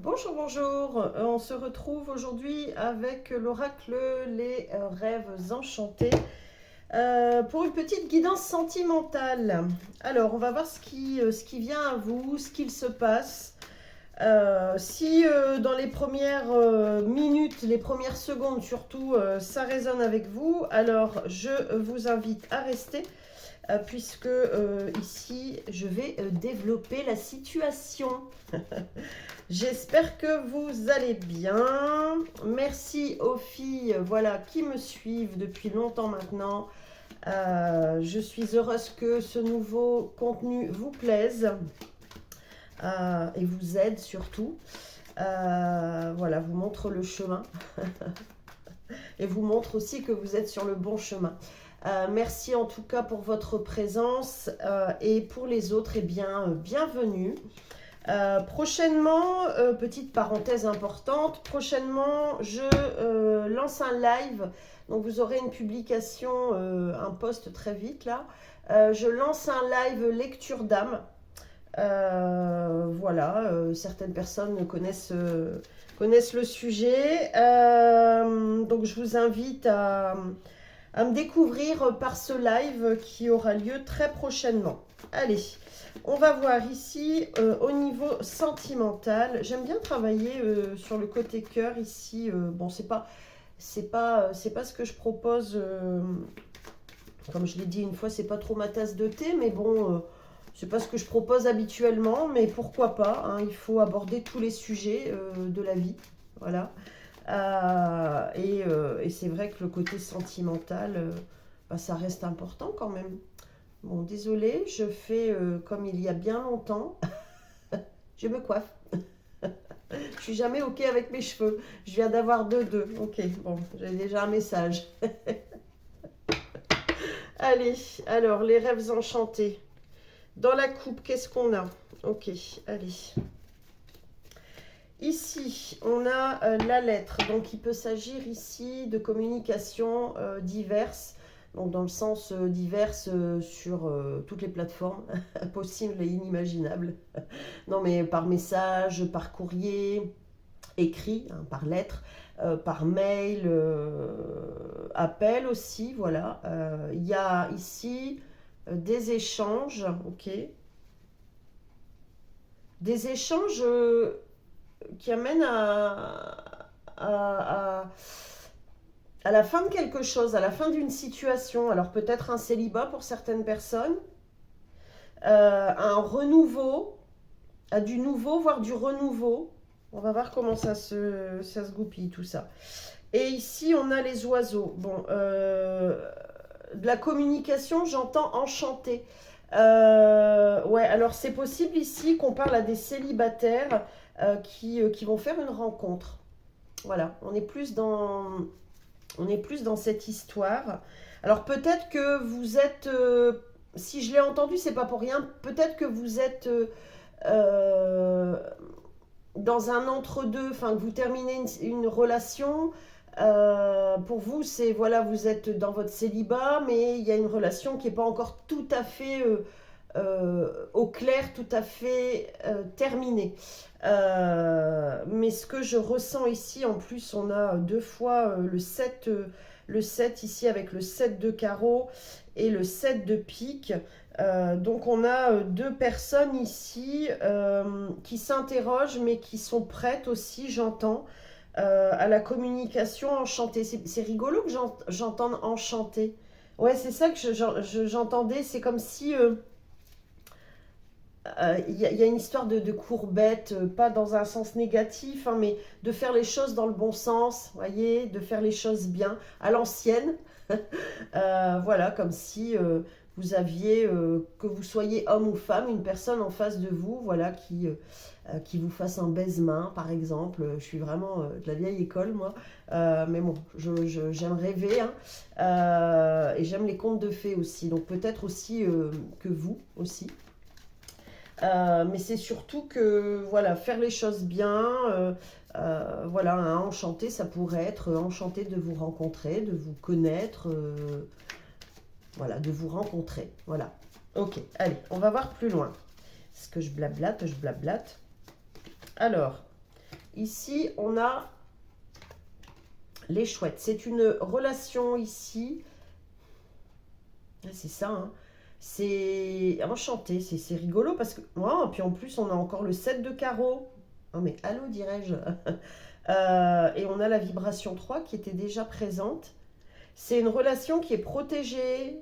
Bonjour, bonjour. On se retrouve aujourd'hui avec l'oracle Les Rêves Enchantés pour une petite guidance sentimentale. Alors, on va voir ce qui vient à vous, ce qu'il se passe. Si dans les premières minutes, les premières secondes surtout, ça résonne avec vous, alors je vous invite à rester puisque ici, je vais développer la situation. J'espère que vous allez bien. Merci aux filles voilà, qui me suivent depuis longtemps maintenant. Je suis heureuse que ce nouveau contenu vous plaise et vous aide surtout. Voilà, vous montre le chemin et vous montre aussi que vous êtes sur le bon chemin. Merci en tout cas pour votre présence et pour les autres, eh bien, bienvenue. Prochainement, petite parenthèse importante, prochainement je lance un live, donc vous aurez une publication, un post très vite là. Je lance un live lecture d'âme. Voilà, certaines personnes connaissent le sujet. Donc je vous invite à me découvrir par ce live qui aura lieu très prochainement. Allez, on va voir ici au niveau sentimental. J'aime bien travailler sur le côté cœur ici. Bon, c'est pas ce que je propose. Comme je l'ai dit une fois, c'est pas trop ma tasse de thé, mais bon, c'est pas ce que je propose habituellement, mais pourquoi pas, hein, il faut aborder tous les sujets de la vie, voilà. Et c'est vrai que le côté sentimental, bah, ça reste important quand même. Bon, désolée, je fais comme il y a bien longtemps. Je me coiffe. Je suis jamais OK avec mes cheveux. Je viens d'avoir deux. OK, bon, j'ai déjà un message. Allez, alors, les rêves enchantés. Dans la coupe, qu'est-ce qu'on a? OK, allez. Ici, on a la lettre. Donc, il peut s'agir ici de communications diverses. Donc, dans le sens diverses sur toutes les plateformes possibles et inimaginables. Non, mais par message, par courrier, écrit, hein, par lettre, par mail, appel aussi, voilà. Il y a ici des échanges, ok. Des échanges qui amènent à, à la fin de quelque chose, à la fin d'une situation. Alors peut-être un célibat pour certaines personnes, un renouveau, à du nouveau, voire du renouveau. On va voir comment ça se goupille tout ça. Et ici, on a les oiseaux. Bon, de la communication, j'entends enchanté. Ouais, alors c'est possible ici qu'on parle à des célibataires qui vont faire une rencontre. Voilà, on est plus dans cette histoire. Alors peut-être que vous êtes, si je l'ai entendu, c'est pas pour rien. Peut-être que vous êtes euh, dans un entre-deux, enfin que vous terminez une relation. Pour vous, c'est voilà, vous êtes dans votre célibat, mais il y a une relation qui n'est pas encore tout à fait au clair, tout à fait terminée. Mais ce que je ressens ici, en plus, on a deux fois le 7 ici avec le 7 de carreau et le 7 de pique. Donc on a deux personnes ici qui s'interrogent mais qui sont prêtes aussi, j'entends, à la communication enchantée. C'est rigolo que j'entende enchanté. Ouais, c'est ça que j'entendais. C'est comme si y a une histoire de courbette, pas dans un sens négatif, hein, mais de faire les choses dans le bon sens, voyez, de faire les choses bien, à l'ancienne. Voilà, comme si vous aviez, que vous soyez homme ou femme, une personne en face de vous, voilà, qui vous fasse un baise-main, par exemple. Je suis vraiment de la vieille école, moi. Mais bon, j'aime rêver, hein. Et j'aime les contes de fées aussi. Donc peut-être aussi que vous aussi. Mais c'est surtout que voilà, faire les choses bien, voilà, un enchanté, ça pourrait être enchanté de vous rencontrer, de vous connaître, voilà, de vous rencontrer. Voilà. Ok, allez, on va voir plus loin. Est-ce que je blablate? Je blablate. Alors, Ici, on a les chouettes. C'est une relation ici. C'est ça, hein. C'est enchanté, c'est rigolo parce que... Oh, puis en plus, on a encore le 7 de carreau. Oh, mais allô, dirais-je. Et on a la vibration 3 qui était déjà présente. C'est une relation qui est protégée.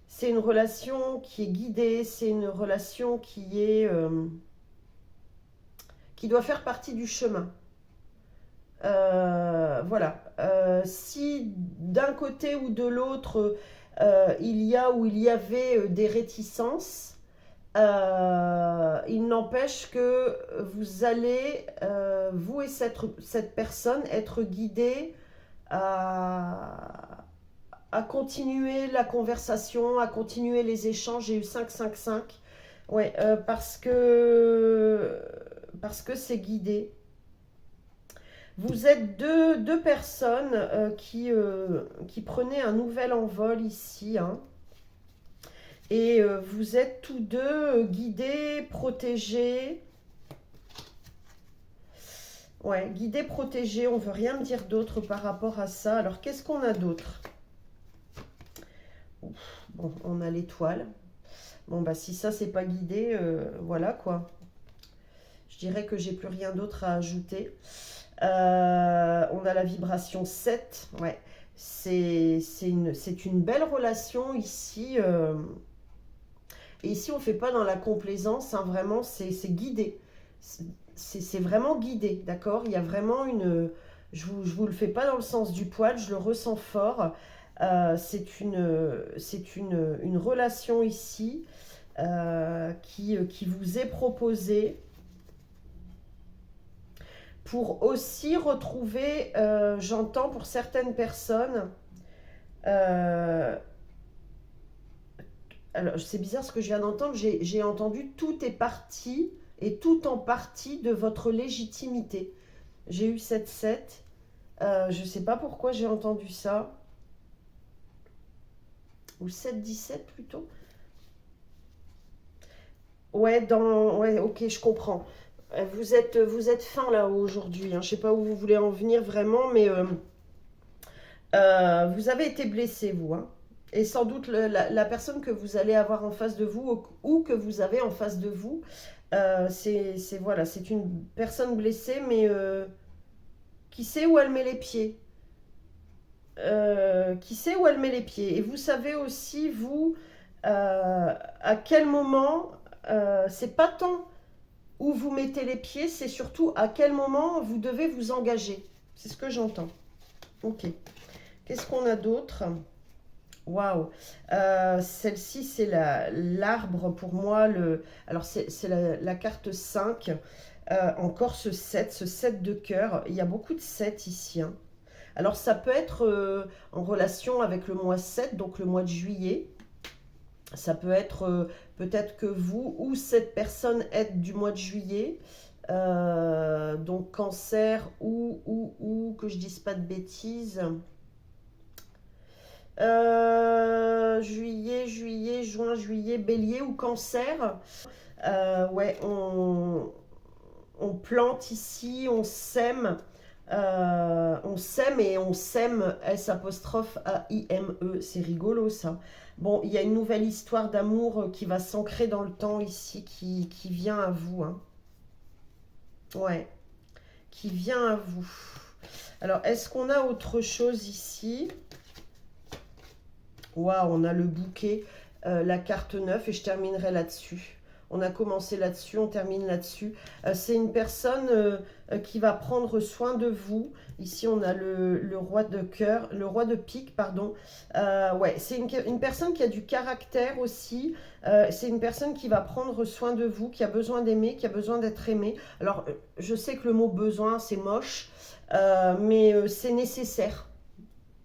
C'est une relation qui est guidée. C'est une relation qui est... qui doit faire partie du chemin. Voilà. Si d'un côté ou de l'autre, il y a ou il y avait des réticences, il n'empêche que vous allez, vous et cette personne, être guidés à continuer la conversation, à continuer les échanges. J'ai eu 5-5-5. Ouais, parce que c'est guidé. Vous êtes deux personnes qui prenaient un nouvel envol ici, hein, et vous êtes tous deux guidés, protégés. Ouais, guidés, protégés, on ne veut rien me dire d'autre par rapport à ça. Alors, qu'est-ce qu'on a d'autre? Bon, on a l'étoile. Bon, bah si ça, c'est pas guidé, voilà quoi. Je dirais que j'ai plus rien d'autre à ajouter. On a la vibration 7. Ouais, c'est une belle relation ici. Et ici, on ne fait pas dans la complaisance, hein, vraiment, c'est guidé. C'est vraiment guidé, d'accord? Il y a vraiment une... Je vous le fais pas dans le sens du poil, je le ressens fort. C'est une relation ici qui vous est proposée pour aussi retrouver, j'entends pour certaines personnes, alors c'est bizarre ce que je viens d'entendre, j'ai entendu tout est parti et tout en partie de votre légitimité. J'ai eu 7-7, je ne sais pas pourquoi j'ai entendu ça, ou 7-17 plutôt. Ouais, ouais, ok, je comprends. Vous êtes fin là aujourd'hui, hein. Je ne sais pas où vous voulez en venir vraiment, mais vous avez été blessé, vous, hein. Et sans doute la personne que vous allez avoir en face de vous ou que vous avez en face de vous, voilà, c'est une personne blessée, mais qui sait où elle met les pieds. Qui sait où elle met les pieds. Et vous savez aussi, vous, à quel moment, c'est pas tant où vous mettez les pieds, c'est surtout à quel moment vous devez vous engager. C'est ce que j'entends. Ok. Qu'est-ce qu'on a d'autre? Waouh. Celle-ci, c'est l'arbre pour moi. Alors, c'est la carte 5. Encore ce 7 de cœur. Il y a beaucoup de 7 ici, hein. Alors, ça peut être en relation avec le mois 7, donc le mois de juillet. Ça peut être peut-être que vous ou cette personne êtes du mois de juillet. Donc, cancer ou que je dise pas de bêtises. Juillet, juin, juillet, bélier ou cancer. Ouais, on plante ici, on sème. Et on sème S''AIME. C'est rigolo ça. Bon, il y a une nouvelle histoire d'amour qui va s'ancrer dans le temps ici, qui vient à vous, hein. Ouais, qui vient à vous. Alors, est-ce qu'on a autre chose ici? Waouh, on a le bouquet, la carte 9 et je terminerai là-dessus. On a commencé là-dessus, on termine là-dessus. C'est une personne qui va prendre soin de vous. Ici, on a le roi de cœur, le roi de pique, pardon. Ouais, c'est une personne qui a du caractère aussi. C'est une personne qui va prendre soin de vous, qui a besoin d'aimer, qui a besoin d'être aimé. Alors, je sais que le mot besoin, c'est moche, mais c'est nécessaire.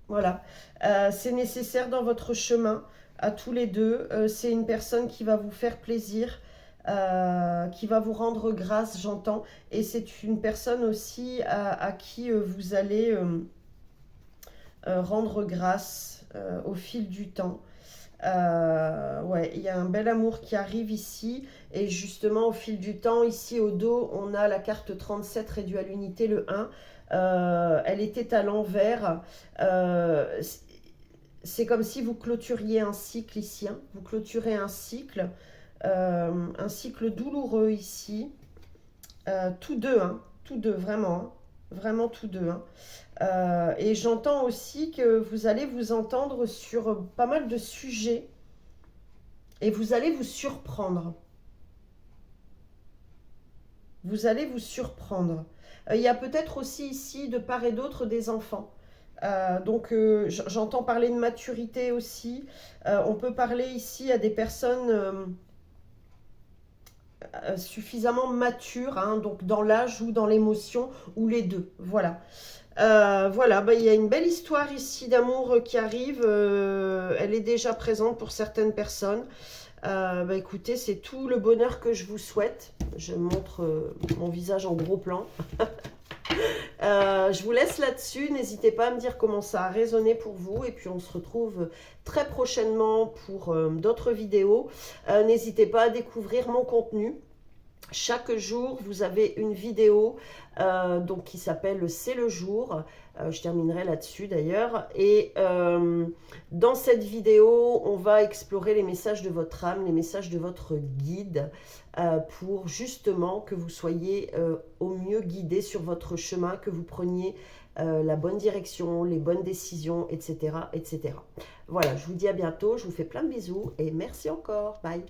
Voilà, c'est nécessaire dans votre chemin à tous les deux. C'est une personne qui va vous faire plaisir, qui va vous rendre grâce, j'entends. Et c'est une personne aussi à qui vous allez rendre grâce au fil du temps. Ouais, il y a un bel amour qui arrive ici. Et justement, au fil du temps, ici au dos, on a la carte 37 réduite à l'unité, le 1. Elle était à l'envers. C'est comme si vous clôturiez un cycle ici, hein. Vous clôturez un cycle douloureux ici. Tous deux, vraiment, hein. Vraiment tous deux, hein. Et j'entends aussi que vous allez vous entendre sur pas mal de sujets et vous allez vous surprendre. Vous allez vous surprendre. Il y a peut-être aussi ici, de part et d'autre, des enfants. Donc, j'entends parler de maturité aussi. On peut parler ici à des personnes suffisamment matures, hein, donc dans l'âge ou dans l'émotion, ou les deux. Voilà. Voilà, bah, il y a une belle histoire ici d'amour qui arrive. Elle est déjà présente pour certaines personnes. Bah, écoutez, c'est tout le bonheur que je vous souhaite. Je montre mon visage en gros plan. Je vous laisse là-dessus. N'hésitez pas à me dire comment ça a résonné pour vous. Et puis on se retrouve très prochainement pour d'autres vidéos. N'hésitez pas à découvrir mon contenu. Chaque jour, vous avez une vidéo donc qui s'appelle C'est le jour. Je terminerai là-dessus d'ailleurs. Et dans cette vidéo, on va explorer les messages de votre âme, les messages de votre guide pour justement que vous soyez au mieux guidé sur votre chemin, que vous preniez la bonne direction, les bonnes décisions, etc., etc. Voilà, je vous dis à bientôt. Je vous fais plein de bisous et merci encore. Bye.